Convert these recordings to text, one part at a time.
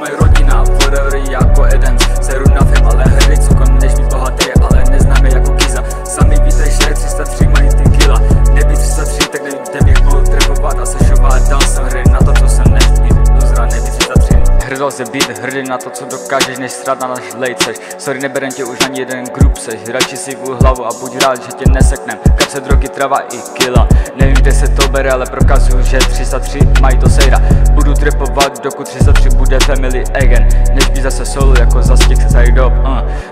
mají rodina, forever jako Eden. Seru na film, ale hry, co než být bohatý, ale neznáme jako Giza. Sami víte, že 303 mají ty kila. Nebýt 303, tak nevíte, bych mohl trepovat a sešovat. Dal jsem hry na to, co jsem nechtěl. Luzra, nebýt 303. Hrdost je být hrdý na to, co dokážeš, než strát na náš lejceš. Sorry, neberem tě už ani jeden grup seš. Radši si v hlavu a buď rád, že tě neseknem. Kapse, drogy, trava i kila. Nevím, kde se to bere, ale prokazuju, že 303 mají to sejra. Budu trepovat, dokud 303 bude family again. Než být zase solo, jako za těch starý dob.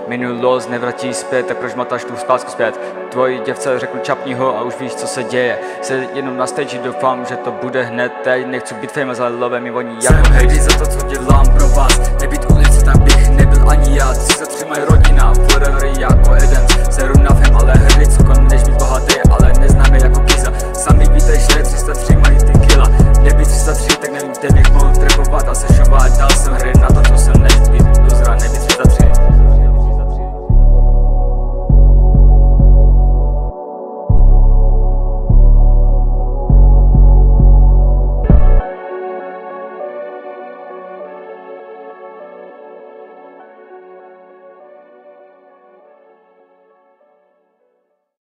Minulost nevratí zpět, tak proč matáš tu zpátku zpět? Tvoji děvce řekl čapni ho a už víš, co se děje. Se jenom na stage, doufám, že to bude hned teď. Nechci být famous, ale love mi voní jako hejt. Za to, co dělám pro vás.